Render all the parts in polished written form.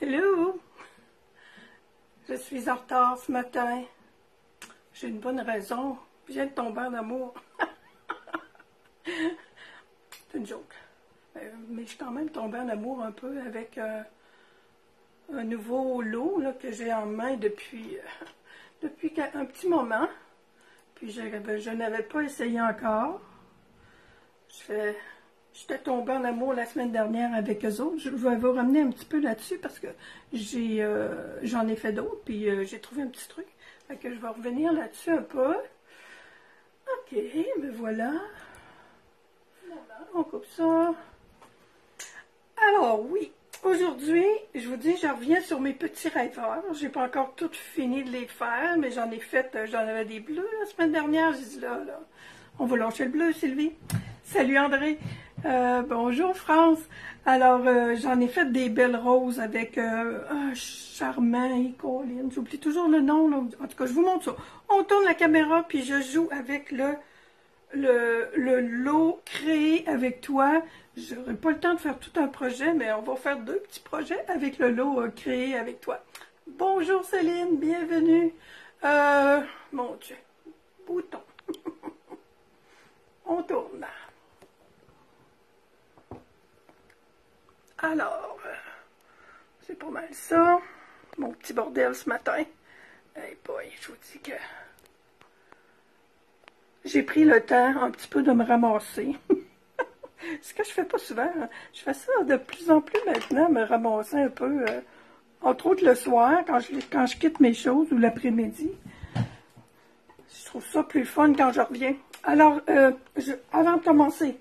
Hello! Je suis en retard ce matin. J'ai une bonne raison. Je viens de tomber en amour. C'est une joke. Mais je suis quand même tombée en amour un peu avec un nouveau lot là, que j'ai en main depuis un petit moment. Puis je n'avais pas essayé encore. J'étais tombée en amour la semaine dernière avec eux autres. Je vais vous ramener un petit peu là-dessus parce que j'en ai fait d'autres, puis j'ai trouvé un petit truc. Fait que je vais revenir là-dessus un peu. Ok, me voilà. Voilà, on coupe ça. Alors oui, aujourd'hui, je vous dis, je reviens sur mes petits rêveurs. J'ai pas encore tout fini de les faire, mais j'en ai fait, j'en avais des bleus la semaine dernière. J'ai dit là, on va lâcher le bleu, Sylvie. Salut André. Bonjour France. Alors, j'en ai fait des belles roses avec Charmant et Colline. J'oublie toujours le nom. Là. En tout cas, je vous montre ça. On tourne la caméra, puis je joue avec le lot créé avec toi. J'aurai pas le temps de faire tout un projet, mais on va faire deux petits projets avec le lot créé avec toi. Bonjour Céline, bienvenue. Mon Dieu, bouton. On tourne. Alors, c'est pas mal ça. Mon petit bordel ce matin. Hey boy, je vous dis que j'ai pris le temps un petit peu de me ramasser. Ce que je fais pas souvent. Hein. Je fais ça de plus en plus maintenant, me ramasser un peu. Entre autres le soir, quand je quitte mes choses, ou l'après-midi. Je trouve ça plus fun quand je reviens. Alors, avant de commencer,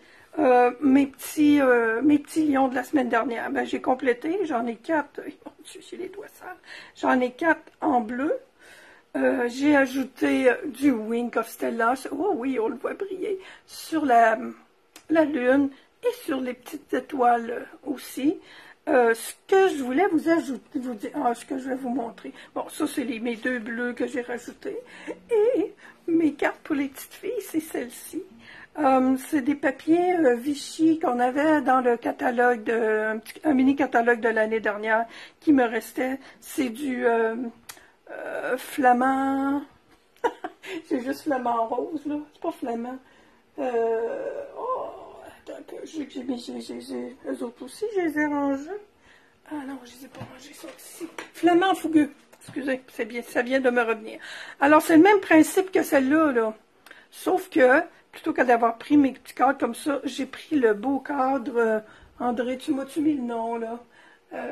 mes petits lions de la semaine dernière, ben, j'ai complété, j'en ai 4, j'ai les doigts sales, j'en ai 4 en bleu, j'ai ajouté du Wink of Stella, oh oui, on le voit briller, sur la lune et sur les petites étoiles aussi. Ce que je voulais vous ajouter, ce que je vais vous montrer, bon, ça c'est mes deux bleus que j'ai rajoutés, et mes cartes pour les petites filles, c'est celle-ci. C'est des papiers Vichy qu'on avait dans le catalogue, un mini catalogue de l'année dernière qui me restait. C'est du flamand, j'ai juste flamand rose, là, c'est pas flamand. Attends, eux autres aussi, je les ai rangés. Ah non, je les ai pas rangés, ils sont ici. Flamand fougueux. Excusez, c'est bien, ça vient de me revenir. Alors, c'est le même principe que celle-là, là. Sauf que, plutôt que d'avoir pris mes petits cadres comme ça, j'ai pris le beau cadre. André, tu m'as-tu mis le nom, là?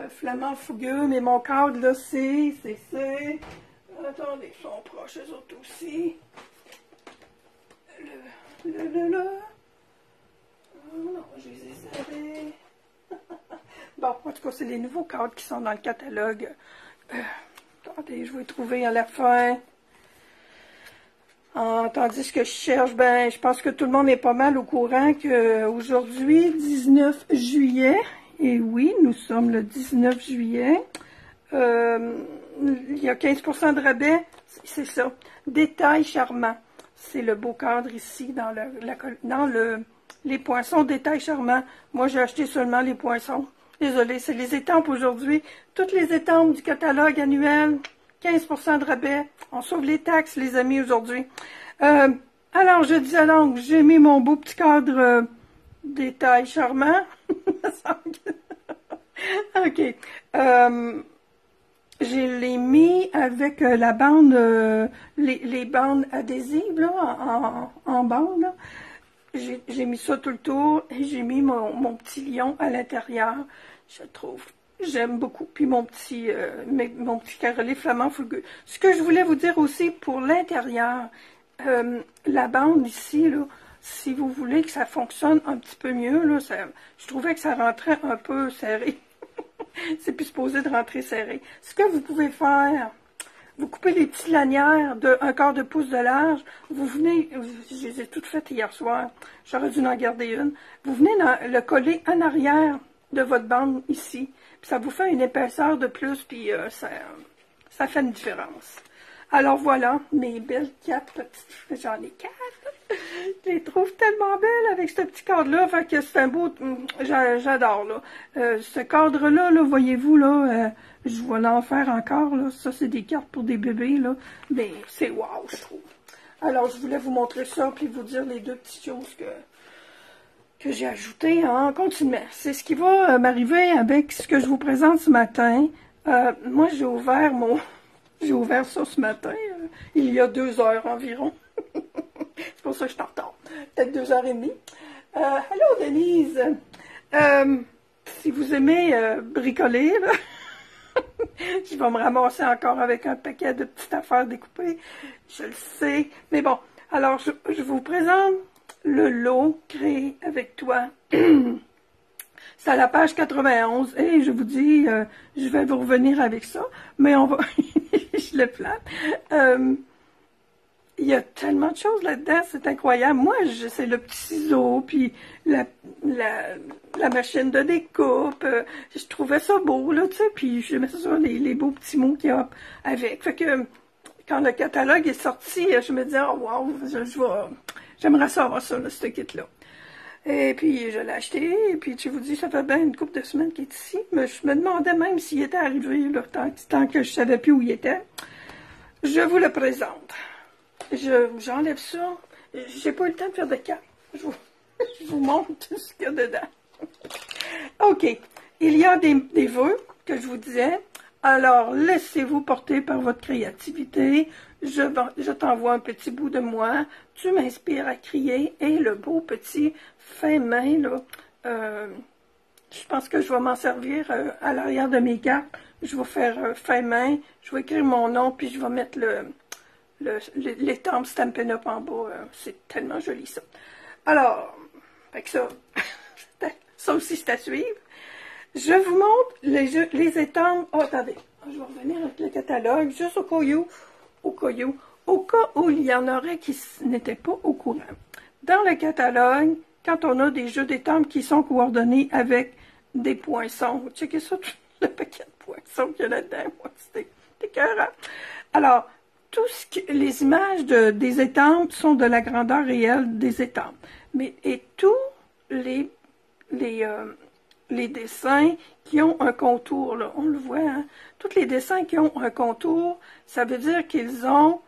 Flamand fougueux, mais mon cadre, là, c'est... Attendez, ils sont proches, eux autres aussi. Oh non, je les ai serrés. Bon, en tout cas, c'est les nouveaux cadres qui sont dans le catalogue. Attendez, je vais les trouver à la fin. Tandis que je cherche, ben, je pense que tout le monde est pas mal au courant qu'aujourd'hui, 19 juillet, et oui, nous sommes le 19 juillet, il y a 15% de rabais, c'est ça. Détail charmant. C'est le beau cadre ici dans les poinçons. Détail charmant. Moi, j'ai acheté seulement les poinçons. Désolée, c'est les étampes aujourd'hui. Toutes les étampes du catalogue annuel, 15% de rabais. On sauve les taxes, les amis, aujourd'hui. Alors, je disais donc, j'ai mis mon beau petit cadre détail charmant. OK. Je l'ai mis avec la bande, les bandes adhésives, là, en bande, là. J'ai mis ça tout le tour et j'ai mis mon petit lion à l'intérieur. Je trouve, j'aime beaucoup. Puis mon petit carolet flamand fougueux. Ce que je voulais vous dire aussi pour l'intérieur, la bande ici, là, si vous voulez que ça fonctionne un petit peu mieux, là, je trouvais que ça rentrait un peu serré. C'est plus supposé de rentrer serré. Ce que vous pouvez faire, vous coupez les petites lanières de 1/4 de pouce de large. Vous venez, je les ai toutes faites hier soir. J'aurais dû en garder une. Vous venez le coller en arrière de votre bande ici. Puis ça vous fait une épaisseur de plus, puis ça fait une différence. Alors voilà, mes belles 4 petites, j'en ai 4. Je les trouve tellement belles avec ce petit cadre-là. Fait que c'est un beau... J'adore, là. Ce cadre-là, là, voyez-vous, là, je vais en faire encore, là. Ça, c'est des cartes pour des bébés, là. Mais c'est wow, je trouve. Alors, je voulais vous montrer ça, puis vous dire les deux petites choses que j'ai ajoutées en continuant. C'est ce qui va m'arriver avec ce que je vous présente ce matin. Moi, j'ai ouvert J'ai ouvert ça ce matin, il y a 2 heures environ. C'est pour ça que je suis en retard. Peut-être 2h30. Allô, Denise. Si vous aimez bricoler, là, je vais me ramasser encore avec un paquet de petites affaires découpées. Je le sais. Mais bon, alors je vous présente le lot créé avec toi. C'est à la page 91 et je vous dis, je vais vous revenir avec ça, mais on va, je le flatte. Il y a tellement de choses là-dedans, c'est incroyable. Moi, c'est le petit ciseau, puis la machine de découpe. Je trouvais ça beau, là, tu sais, puis je mets ça les beaux petits mots qu'il y a avec. Fait que quand le catalogue est sorti, je me disais, oh wow, j'aimerais ça avoir ça, là, ce kit-là. Et puis, je l'ai acheté, et puis, je vous dis, ça fait bien une couple de semaines qu'il est ici, mais je me demandais même s'il était arrivé, là, tant que je savais plus où il était. Je vous le présente. J'enlève ça. J'ai pas eu le temps de faire de cartes. Je vous montre tout ce qu'il y a dedans. OK. Il y a des vœux que je vous disais. Alors, laissez-vous porter par votre créativité. Je t'envoie un petit bout de moi. Tu m'inspires à crier. Et le beau petit fin main, là. Je pense que je vais m'en servir à l'arrière de mes cartes. Je vais faire fin main. Je vais écrire mon nom, puis je vais mettre l'étampe Stampin' Up en bas. C'est tellement joli, ça. Alors, fait que ça, ça aussi, c'est à suivre. Je vous montre les étampes. Oh, attendez, je vais revenir avec le catalogue, juste au cas où il y en aurait qui n'étaient pas au courant. Dans le catalogue, quand on a des jeux d'étampes qui sont coordonnés avec des poinçons, vous checkez ça, tout le paquet de poinçons qu'il y a là-dedans, c'est écœurant. Alors, les images des étampes sont de la grandeur réelle des étampes. Et tous les dessins qui ont un contour, là, on le voit, hein? Tous les dessins qui ont un contour, ça veut dire qu'ils ont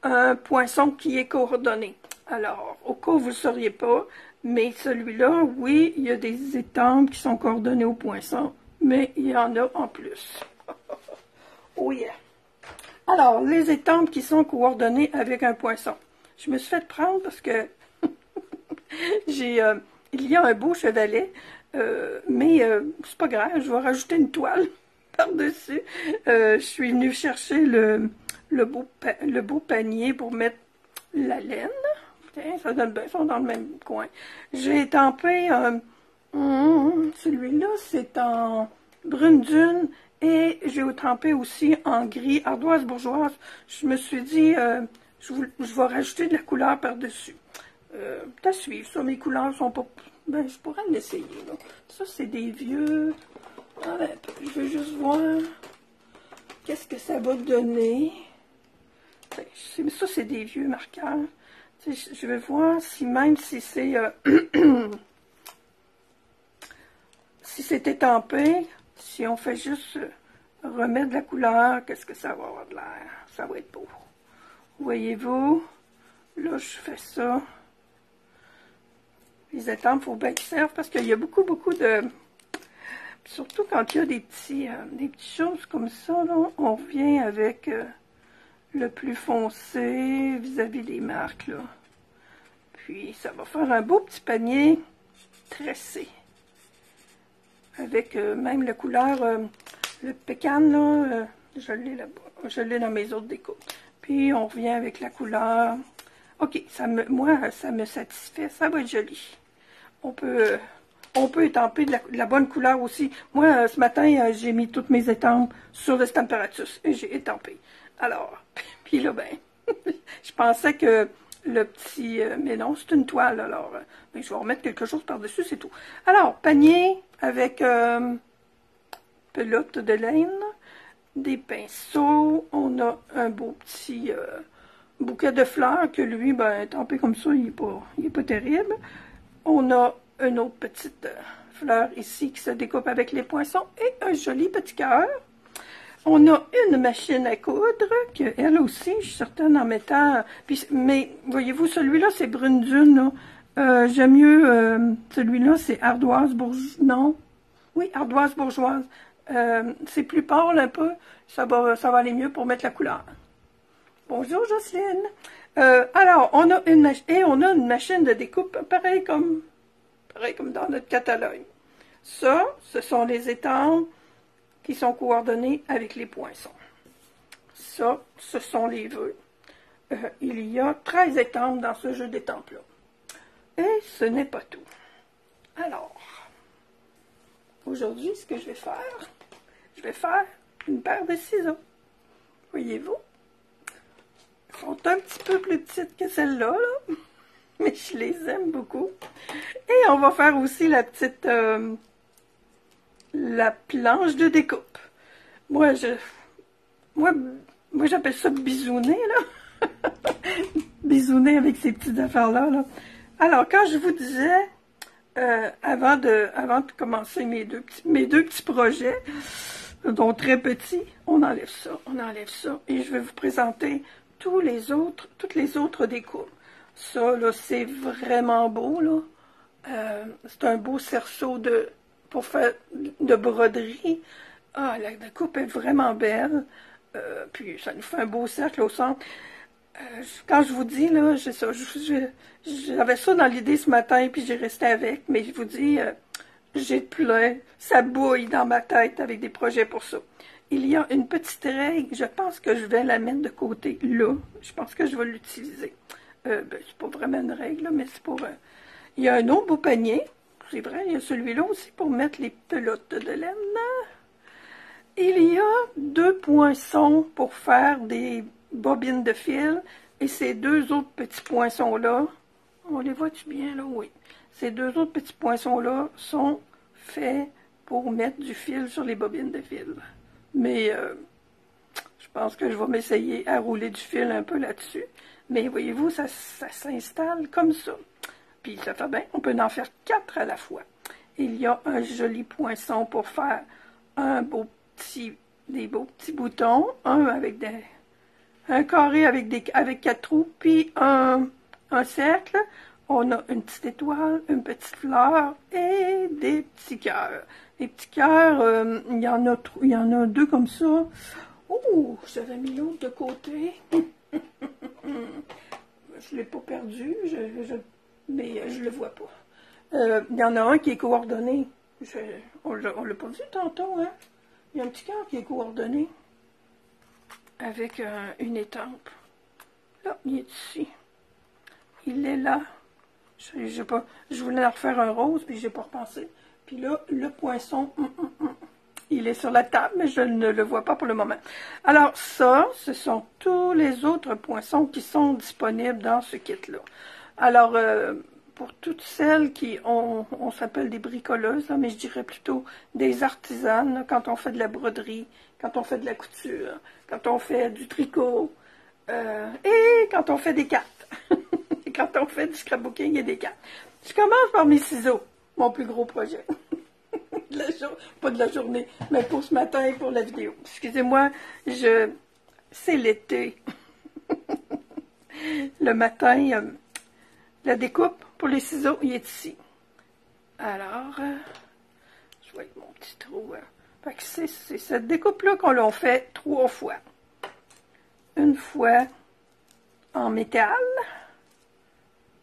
un poinçon qui est coordonné. Alors, au cas où vous ne le sauriez pas, mais celui-là, oui, il y a des étampes qui sont coordonnées au poinçon, mais il y en a en plus. Oh yeah! Alors, les étampes qui sont coordonnées avec un poinçon. Je me suis fait prendre parce que il y a un beau chevalet, mais c'est pas grave, je vais rajouter une toile par-dessus. Je suis venue chercher le beau panier pour mettre la laine. Tiens, ça donne bien, ils sont dans le même coin. J'ai étampé, celui-là, c'est en brune dune. Et j'ai étampé aussi en gris ardoise bourgeoise. Je me suis dit, je vais rajouter de la couleur par-dessus. À suivre, ça, mes couleurs sont pas... Ben, je pourrais l'essayer, là. Ça, c'est des vieux... Ah, ben, je vais juste voir qu'est-ce que ça va donner. Ça, c'est des vieux marqueurs. Je vais voir si même si c'est... si c'est étampé... Si on fait juste remettre de la couleur, qu'est-ce que ça va avoir de l'air? Ça va être beau. Voyez-vous? Là, je fais ça. Les étampes, il faut bien qu'ils servent parce qu'il y a beaucoup de... Surtout quand il y a des petites choses comme ça, là, on revient avec le plus foncé vis-à-vis des marques, là. Puis, ça va faire un beau petit panier tressé. Avec même la couleur, le pécan, là, je l'ai là-bas. Je l'ai dans mes autres découpes. Puis, on revient avec la couleur. OK, moi, ça me satisfait. Ça va être joli. On peut étamper de la bonne couleur aussi. Moi, ce matin, j'ai mis toutes mes étampes sur le Stamparatus et j'ai étampé. Alors, puis là, ben, je pensais que le petit... mais non, c'est une toile, alors ben, je vais remettre quelque chose par-dessus, c'est tout. Alors, panier avec pelote de laine, des pinceaux, on a un beau petit bouquet de fleurs que lui, ben, tempé comme ça, il est pas terrible. On a une autre petite fleur ici qui se découpe avec les poinçons et un joli petit cœur. On a une machine à coudre, que elle aussi, je suis certaine en mettant... mais voyez-vous, celui-là, c'est Brune Dune, là. J'aime mieux, celui-là, c'est ardoise bourgeoise. Non. Oui, ardoise bourgeoise. C'est plus pâle un peu. Ça va aller mieux pour mettre la couleur. Bonjour, Jocelyne. Alors, on a une machine de découpe, pareil comme dans notre catalogue. Ça, ce sont les étampes qui sont coordonnées avec les poinçons. Ça, ce sont les vœux. Il y a 13 étampes dans ce jeu d'étampes-là. Et ce n'est pas tout. Alors, aujourd'hui, ce que je vais faire une paire de ciseaux. Voyez-vous? Elles sont un petit peu plus petites que celles-là, là. Mais je les aime beaucoup. Et on va faire aussi la petite... la planche de découpe. Moi, j'appelle ça bisouner, là. Bisouner avec ces petites affaires-là, là. Alors, quand je vous disais, avant de commencer mes deux petits projets, dont très petits, on enlève ça, et je vais vous présenter toutes les autres découpes. Ça, là, c'est vraiment beau, là. C'est un beau cerceau pour faire de broderie. Ah, la découpe est vraiment belle. Puis, ça nous fait un beau cercle au centre. Quand je vous dis, là, j'avais ça dans l'idée ce matin, puis j'ai resté avec, mais je vous dis, j'ai plein, ça bouille dans ma tête avec des projets pour ça. Il y a une petite règle, je pense que je vais la mettre de côté, là, je pense que je vais l'utiliser. C'est pas vraiment une règle, là, mais c'est pour... il y a un autre beau panier, c'est vrai, il y a celui-là aussi pour mettre les pelotes de laine. Il y a 2 poinçons pour faire des bobines de fil, et ces 2 autres petits poinçons-là, on les voit-tu bien là? Oui. Ces 2 autres petits poinçons-là sont faits pour mettre du fil sur les bobines de fil. Mais je pense que je vais m'essayer à rouler du fil un peu là-dessus. Mais voyez-vous, ça s'installe comme ça. Puis ça fait bien, on peut en faire 4 à la fois. Il y a un joli poinçon pour faire des beaux petits boutons, un carré avec 4 trous, puis un cercle. On a une petite étoile, une petite fleur et des petits cœurs. Les petits cœurs, il y en a 2 comme ça. Oh, j'avais mis l'autre de côté. Je ne l'ai pas perdu, mais je le vois pas. Il y en a un qui est coordonné. On l'a pas vu tantôt, hein? Il y a un petit cœur qui est coordonné avec une étampe. Là, il est ici. Il est là. Je voulais en refaire un rose, puis j'ai pas repensé. Puis là, le poinçon, il est sur la table, mais je ne le vois pas pour le moment. Alors ça, ce sont tous les autres poinçons qui sont disponibles dans ce kit-là. Alors, pour toutes celles qui on s'appelle des bricoleuses, là, mais je dirais plutôt des artisanes, là, quand on fait de la broderie, quand on fait de la couture, quand on fait du tricot, et quand on fait des cartes. Et quand on fait du scrapbooking et des cartes. Je commence par mes ciseaux, mon plus gros projet. Pas de la journée, mais pour ce matin et pour la vidéo. Excusez-moi, c'est l'été. Le matin, la découpe pour les ciseaux, il est ici. Alors, je vois avec mon petit trou. C'est cette découpe-là qu'on l'a fait 3 fois. Une fois en métal.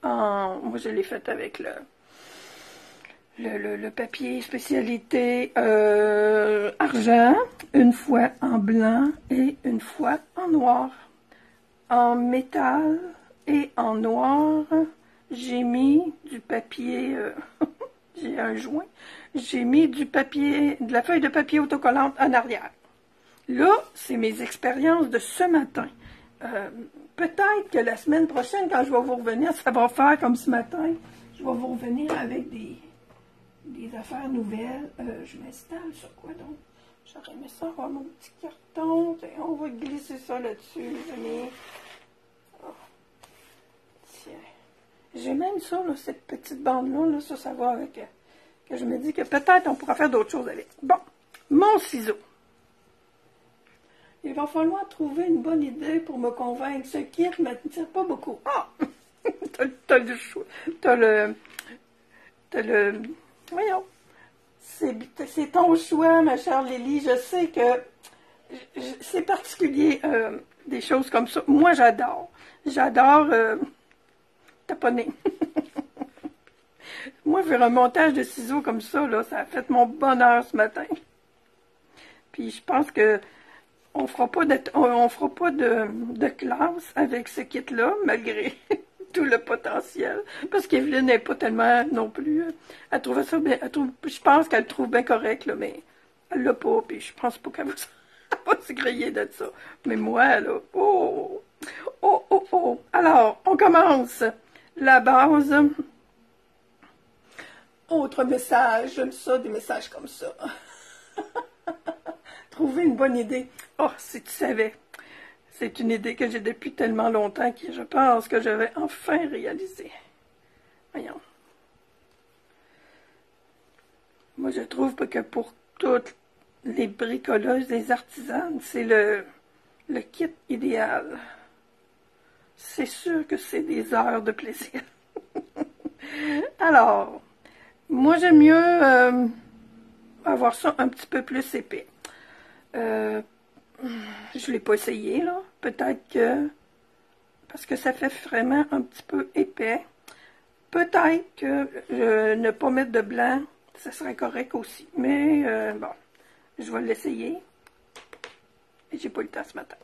Moi, je l'ai faite avec le papier spécialité argent. Une fois en blanc et une fois en noir. En métal et en noir, j'ai mis du papier, j'ai un joint, j'ai mis de la feuille de papier autocollante en arrière. Là, c'est mes expériences de ce matin. Peut-être que la semaine prochaine, quand je vais vous revenir, ça va faire comme ce matin. Je vais vous revenir avec des affaires nouvelles. Je m'installe sur quoi donc? J'aurais aimé ça avoir mon petit carton. On va glisser ça là-dessus, les amis. Oh, J'ai même ça, là, cette petite bande-là, là, ça va avec... que je me dis que peut-être on pourra faire d'autres choses avec. Bon, mon ciseau. Il va falloir trouver une bonne idée pour me convaincre. Ce kit ne m'attire pas beaucoup. Ah! T'as le choix. T'as le... Voyons. C'est ton choix, ma chère Lily. Je sais que c'est particulier, des choses comme ça. Moi, j'adore. J'adore taponner. Moi, faire un montage de ciseaux comme ça, là, ça a fait mon bonheur ce matin. Puis je pense que on fera pas de classe avec ce kit-là, malgré tout le potentiel. Parce qu'Evelyne n'est pas tellement non plus. Elle trouvait ça bien. Je pense qu'elle le trouve bien correct, là, mais elle l'a pas, puis je pense pas qu'elle va se griller de ça. Mais moi, là, oh! Oh, oh, oh! Alors, on commence. La base. Autre message, j'aime ça, des messages comme ça. Trouver une bonne idée. Oh, si tu savais. C'est une idée que j'ai depuis tellement longtemps que je pense que je vais enfin réaliser. Voyons. Moi, je trouve que pour toutes les bricoleuses, les artisanes, c'est le kit idéal. C'est sûr que c'est des heures de plaisir. Alors, moi, j'aime mieux avoir ça un petit peu plus épais. Je ne l'ai pas essayé, là. Peut-être que... Parce que ça fait vraiment un petit peu épais. Peut-être que ne pas mettre de blanc, ça serait correct aussi. Mais, bon, je vais l'essayer. Et j'ai pas eu le temps ce matin.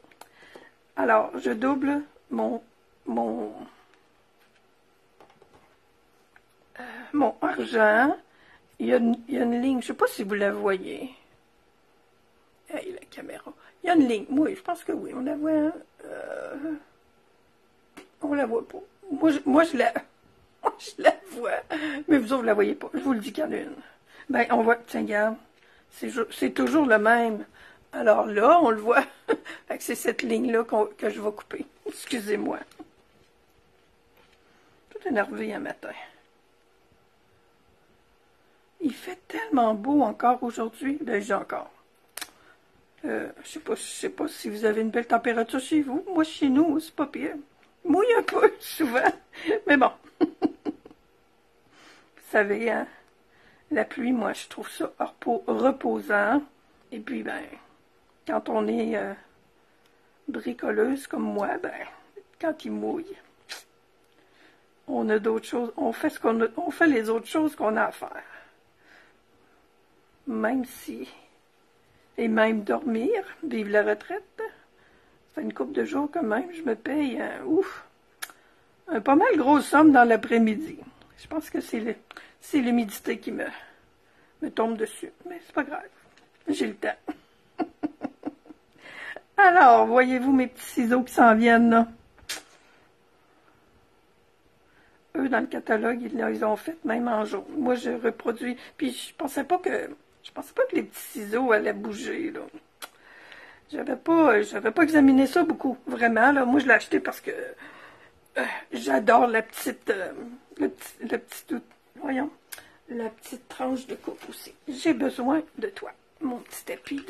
Alors, je double mon argent. Il y a une ligne, je ne sais pas si vous la voyez. Hey, la caméra. Il y a une ligne. Oui, je pense que oui. On la voit. On la voit pas. Moi, je la vois. Mais vous autres, vous la voyez pas. Je vous le dis qu'il y en a une. Ben, on voit. Tiens, regarde. C'est toujours le même. Alors là, on le voit. C'est cette ligne-là que je vais couper. Excusez-moi. Tout énervé un matin. Il fait tellement beau encore aujourd'hui. Déjà encore. Je sais pas si vous avez une belle température chez vous. Moi, chez nous, c'est pas pire. Mouille un peu, souvent. Mais bon. Vous savez, hein, la pluie, moi, je trouve ça reposant. Et puis, ben, quand on est bricoleuse comme moi, ben, quand il mouille, on a d'autres choses. On fait les autres choses qu'on a à faire. Même si... Et même dormir, vivre la retraite. Ça fait une couple de jours quand même, je me paye un pas mal grosse somme dans l'après-midi. Je pense que c'est l'humidité qui me tombe dessus. Mais c'est pas grave. J'ai le temps. Alors, voyez-vous mes petits ciseaux qui s'en viennent là? Eux, dans le catalogue, ils ont fait même en jaune. Moi, je reproduis. Puis je pensais pas que les petits ciseaux allaient bouger, là. J'avais pas examiné ça beaucoup, vraiment, là. Moi, je l'ai acheté parce que j'adore la petite, voyons, la petite tranche de coupe aussi. J'ai besoin de toi. Mon petit tapis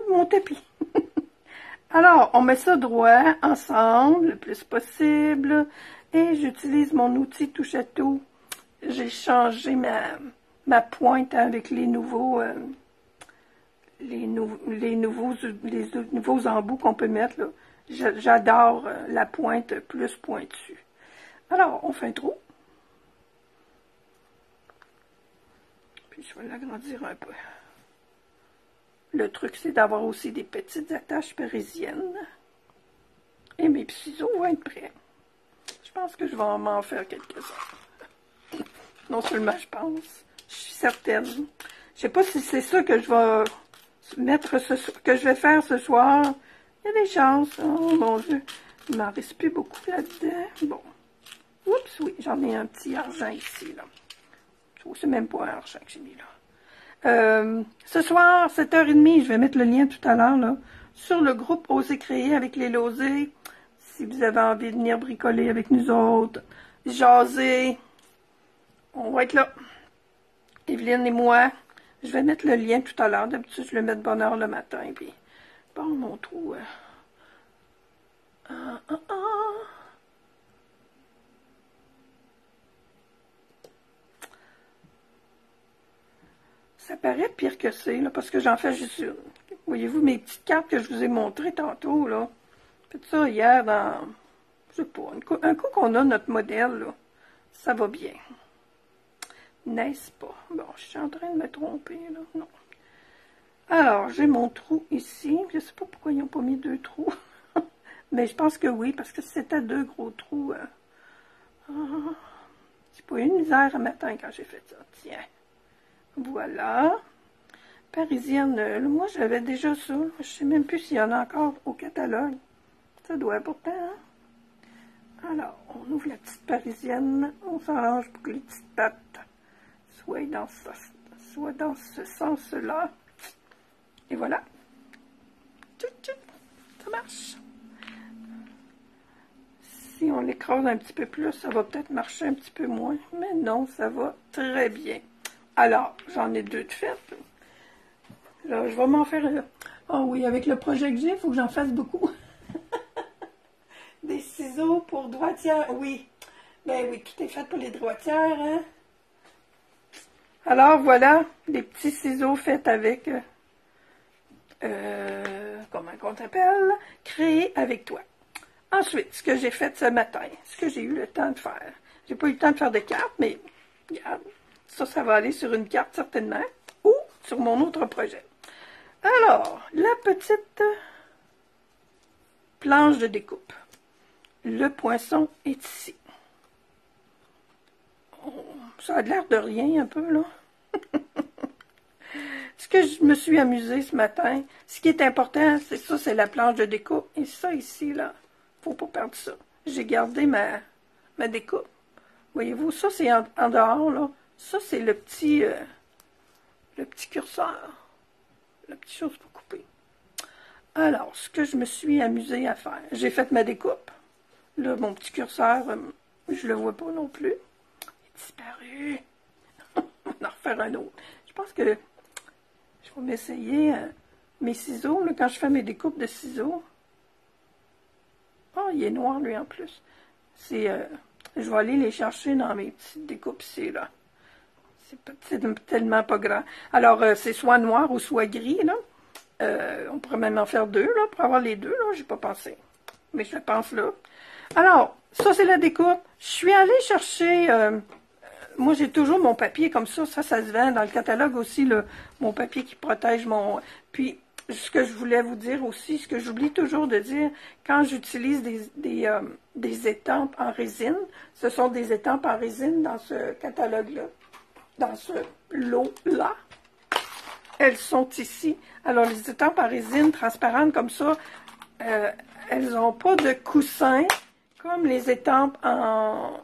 mon tapis. Alors, on met ça droit, ensemble, le plus possible. Et j'utilise mon outil touche-à-tout. J'ai changé ma pointe avec les nouveaux embouts qu'on peut mettre, là. J'adore la pointe plus pointue. Alors, on fait un trou. Puis je vais l'agrandir un peu. Le truc, c'est d'avoir aussi des petites attaches parisiennes. Et mes ciseaux vont être prêts. Je pense que je vais m'en faire quelques-uns. Non seulement je pense, je suis certaine. Je sais pas si c'est ça que je vais que je vais faire ce soir. Il y a des chances. Oh mon Dieu, il m'en reste plus beaucoup là-dedans. Bon. Oups, oui, j'en ai un petit argent ici, là. C'est même pas un argent que j'ai mis là. Ce soir, 7h30, je vais mettre le lien tout à l'heure, là, sur le groupe Oser créer avec les Losés. Si vous avez envie de venir bricoler avec nous autres, jaser, on va être là. Evelyne et moi. Je vais mettre le lien tout à l'heure. D'habitude, je le mets de bonne heure le matin. Puis, bon, mon trou. Ça paraît pire que c'est, là, parce que j'en fais juste une. Voyez-vous mes petites cartes que je vous ai montrées tantôt, là? J'ai fait ça hier dans, je sais pas, un coup qu'on a notre modèle, là, ça va bien. N'est-ce pas? Bon, je suis en train de me tromper, là. Non. Alors, j'ai mon trou ici. Je sais pas pourquoi ils n'ont pas mis 2 trous. Mais je pense que oui, parce que c'était 2 gros trous. J'ai pas eu une misère à matin quand j'ai fait ça. Tiens. Voilà. Parisienne, moi j'avais déjà ça. Je sais même plus s'il y en a encore au catalogue. Ça doit pourtant. Hein? Alors, on ouvre la petite parisienne. On s'arrange pour que les petites pattes soient dans ce sens-là. Et voilà. Ça marche. Si on l'écrase un petit peu plus, ça va peut-être marcher un petit peu moins. Mais non, ça va très bien. Alors, j'en ai 2 de fait. Là, je vais m'en faire... Oh oui, avec le projet que j'ai, il faut que j'en fasse beaucoup. Des ciseaux pour droitière, oui. Ben oui, tout est fait pour les droitières, hein. Alors, voilà, des petits ciseaux faits avec... comment on t'appelle? Créer avec toi. Ensuite, ce que j'ai fait ce matin, ce que j'ai eu le temps de faire. J'ai pas eu le temps de faire de cartes, mais regarde, ça va aller sur une carte certainement, ou sur mon autre projet. Alors, la petite planche de découpe. Le poinçon est ici. Oh, ça a l'air de rien un peu, là. Ce que je me suis amusée ce matin, ce qui est important, c'est ça, c'est la planche de découpe. Et ça ici, là, faut pas perdre ça. J'ai gardé ma découpe. Voyez-vous, ça c'est en dehors, là. Ça c'est le petit curseur. La petite chose pour couper. Alors, ce que je me suis amusée à faire, j'ai fait ma découpe. Là, mon petit curseur, je le vois pas non plus. Il est disparu. On va en refaire un autre. Je pense que je vais m'essayer mes ciseaux, là, quand je fais mes découpes de ciseaux. Oh, il est noir, lui, en plus. Je vais aller les chercher dans mes petites découpes ici, là. C'est tellement pas grand. Alors, c'est soit noir ou soit gris, là. On pourrait même en faire 2, là, pour avoir les 2, là. J'ai pas pensé. Mais je pense là. Alors, ça, c'est la découpe. Je suis allée chercher... moi, j'ai toujours mon papier comme ça. Ça se vend dans le catalogue aussi, mon papier qui protège mon... Puis, ce que je voulais vous dire aussi, ce que j'oublie toujours de dire, quand j'utilise des étampes en résine, ce sont des étampes en résine dans ce catalogue-là, dans ce lot-là. Elles sont ici. Alors, les étampes en résine transparentes comme ça, elles n'ont pas de coussin comme les étampes en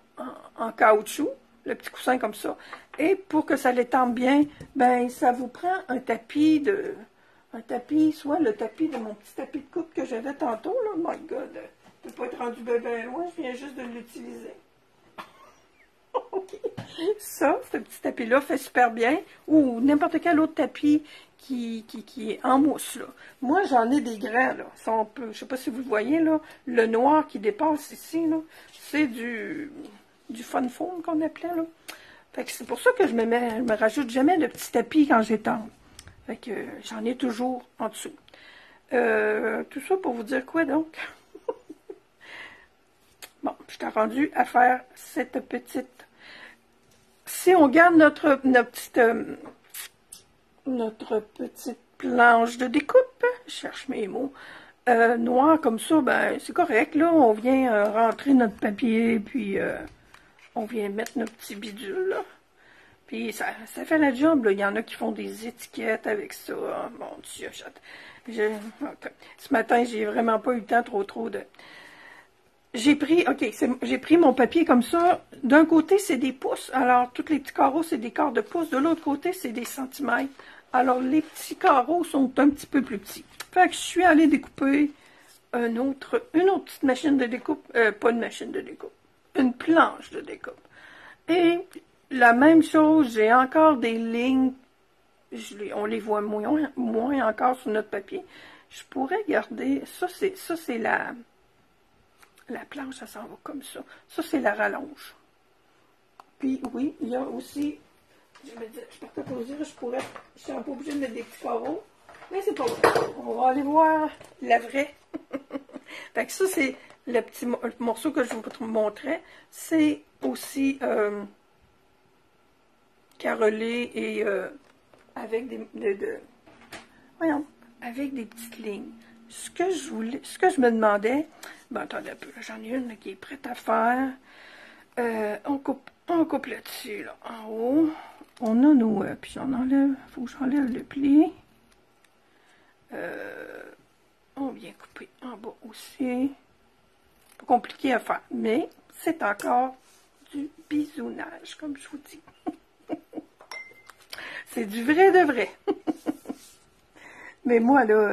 caoutchouc, le petit coussin comme ça. Et pour que ça l'étampe bien, ben ça vous prend un tapis, soit le tapis de mon petit tapis de coupe que j'avais tantôt, là. My God, je ne peux pas être rendu bien loin, je viens juste de l'utiliser. Ça, ce petit tapis-là fait super bien, ou n'importe quel autre tapis qui est en mousse, là. Moi, j'en ai des grands, là. Je ne sais pas si vous le voyez, là. Le noir qui dépasse ici, là, c'est du fun foam qu'on appelait, là. Fait que c'est pour ça que je me rajoute jamais de petits tapis quand j'étends. Fait que j'en ai toujours en dessous. Tout ça pour vous dire quoi, donc? Bon, je t'ai rendu à faire cette petite... Si on garde notre petite planche de découpe, je cherche mes mots, noir comme ça, ben c'est correct, là, on vient rentrer notre papier, puis on vient mettre notre petit bidule, là. Puis ça fait la job, là. Il y en a qui font des étiquettes avec ça. Oh, mon Dieu, ce matin, j'ai vraiment pas eu le temps trop de... J'ai pris mon papier comme ça. D'un côté, c'est des pouces. Alors, tous les petits carreaux, c'est des quarts de pouce. De l'autre côté, c'est des centimètres. Alors, les petits carreaux sont un petit peu plus petits. Fait que je suis allée découper une autre petite machine de découpe. Pas une machine de découpe. Une planche de découpe. Et la même chose, j'ai encore des lignes. On les voit moins encore sur notre papier. Je pourrais garder... Ça, c'est la planche, ça s'en va comme ça. Ça, c'est la rallonge. Puis, oui, il y a aussi... Je partais pour dire, je suis un peu obligée de mettre des petits carreaux. Mais c'est pas vrai. On va aller voir la vraie. Fait que ça, c'est le petit morceau que je vous montrais. C'est aussi carrelé et avec avec des petites lignes. Ce que je me demandais, ben attendez un peu, j'en ai une là, qui est prête à faire. On coupe là-dessus, là, en haut. On a nos... puis on enlève, faut que j'enlève le pli. On vient couper en bas aussi. Pas compliqué à faire, mais c'est encore du bisounage, comme je vous dis. C'est du vrai de vrai. Mais moi, là,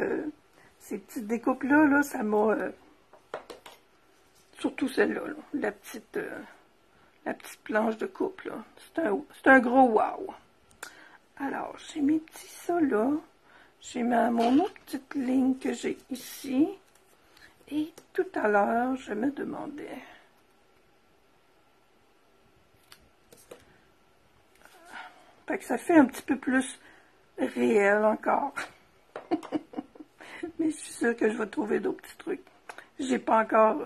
ces petites découpes-là, là, ça m'a... surtout celle-là, là, la petite planche de coupe, là. C'est un gros wow. Alors, j'ai mes petits ça, là. J'ai mon autre petite ligne que j'ai ici. Et tout à l'heure, je me demandais... Fait que ça fait un petit peu plus réel encore. Mais je suis sûre que je vais trouver d'autres petits trucs. J'ai pas encore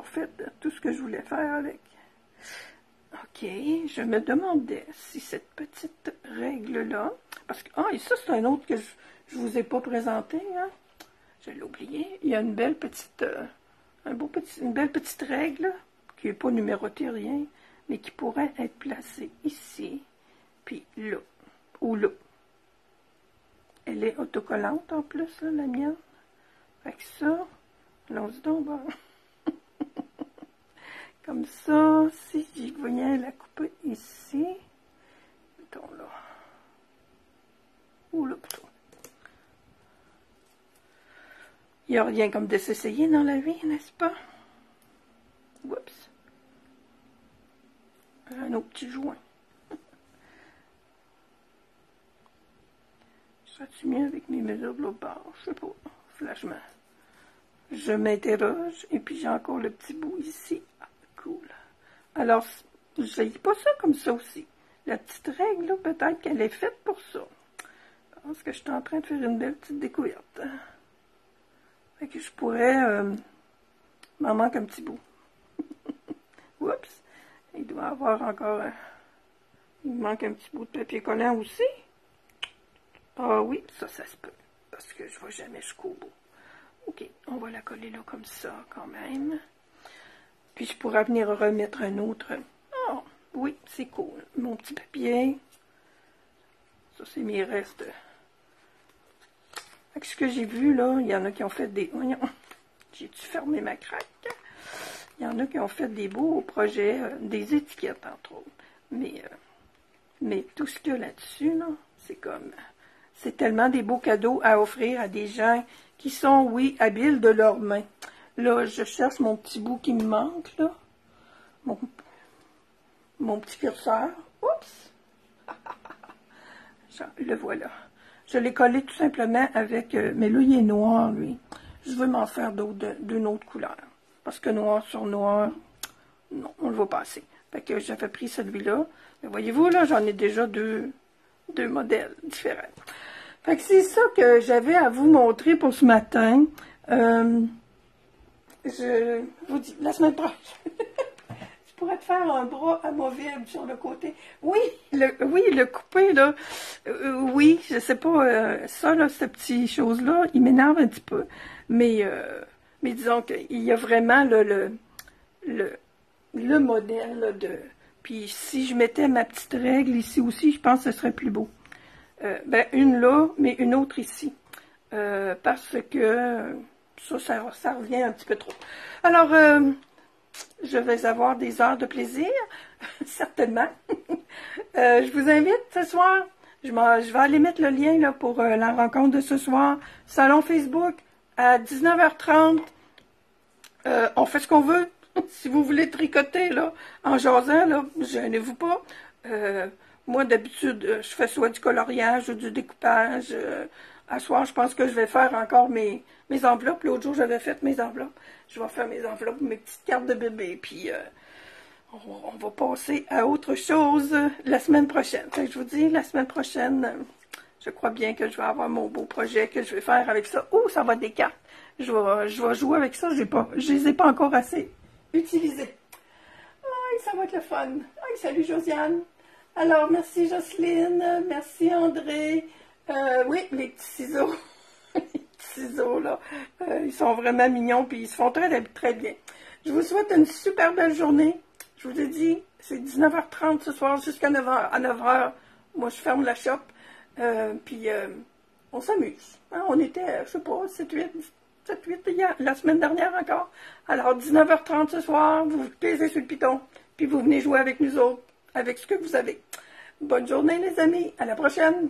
fait tout ce que je voulais faire avec. Ok, je me demandais si cette petite règle-là... Parce que... Ah, et ça, c'est un autre que je vous ai pas présenté, hein. Je l'ai oublié. Il y a une belle petite... une belle petite règle, qui n'est pas numérotée, rien, mais qui pourrait être placée ici, puis là, ou là. Elle est autocollante en plus, là, la mienne. Fait que ça, allons-y donc, bon. Comme ça, si j'y voyais la couper ici, mettons là, ou là, plutôt. Il n'y a rien comme de s'essayer dans la vie, n'est-ce pas? Oups. Un autre petit joint. Serais-tu mieux avec mes mesures de l'autre bord? Je sais pas. Flashement. Je m'interroge, et puis j'ai encore le petit bout ici. Ah, cool. Alors, je n'ai pas ça comme ça aussi. La petite règle, là, peut-être qu'elle est faite pour ça. Je pense que je suis en train de faire une belle petite découverte. Fait que je pourrais... m'en manque un petit bout. Oups. Il doit avoir encore... il me manque un petit bout de papier collant aussi. Ah oui, ça se peut. Parce que je ne vois jamais jusqu'au bout. Ok, on va la coller là comme ça quand même. Puis je pourrais venir remettre un autre. Oh, oui, c'est cool. Mon petit papier. Ça, c'est mes restes. Fait que ce que j'ai vu là, il y en a qui ont fait des... Voyons, j'ai-tu fermé ma craque? Il y en a qui ont fait des beaux projets, des étiquettes entre autres. Mais tout ce qu'il y a là-dessus, là, c'est comme... C'est tellement des beaux cadeaux à offrir à des gens qui sont, oui, habiles de leurs mains. Là, je cherche mon petit bout qui me manque, là. Mon petit curseur. Oups! Le voilà. Je l'ai collé tout simplement avec... mais là, il est noir, lui. Je veux m'en faire d'autres d'une autre couleur. Parce que noir sur noir, non, on le voit pas assez. Fait que j'avais pris celui-là. Mais voyez-vous, là, j'en ai déjà deux modèles différents. Fait que c'est ça que j'avais à vous montrer pour ce matin. Je vous dis, la semaine prochaine, je pourrais te faire un bras amovible sur le côté. Oui, le couper, là, oui, je sais pas, ça, là, cette petite chose-là, il m'énerve un petit peu. Mais disons qu'il y a vraiment le modèle là, de... Puis si je mettais ma petite règle ici aussi, je pense que ce serait plus beau. Ben, une là, mais une autre ici. Parce que ça revient un petit peu trop. Alors, je vais avoir des heures de plaisir, certainement. Je vous invite ce soir Je vais aller mettre le lien là, pour la rencontre de ce soir. Salon Facebook à 19h30. On fait ce qu'on veut. Si vous voulez tricoter là, en jasant, là, gênez-vous pas. Moi, d'habitude, je fais soit du coloriage ou du découpage. À soir, je pense que je vais faire encore mes enveloppes. L'autre jour, j'avais fait mes enveloppes. Je vais faire mes enveloppes, mes petites cartes de bébé. Puis, on va passer à autre chose la semaine prochaine. Fait que je vous dis, la semaine prochaine, je crois bien que je vais avoir mon beau projet que je vais faire avec ça. Oh, ça va être des cartes. Je vais jouer avec ça. Je les ai pas encore assez utilisées. Aïe, ça va être le fun. Aïe, salut Josiane. Alors, merci Jocelyne. Merci André. Oui, les petits ciseaux. Les petits ciseaux, là. Ils sont vraiment mignons, puis ils se font très, très bien. Je vous souhaite une super belle journée. Je vous ai dit, c'est 19h30 ce soir jusqu'à 9h. À 9h, moi, je ferme la shop. Puis, on s'amuse. Hein? On était, je sais pas, 7-8 la semaine dernière encore. Alors, 19h30 ce soir, vous pesez sur le piton, puis vous venez jouer avec nous autres, avec ce que vous avez. Bonne journée, les amis. À la prochaine.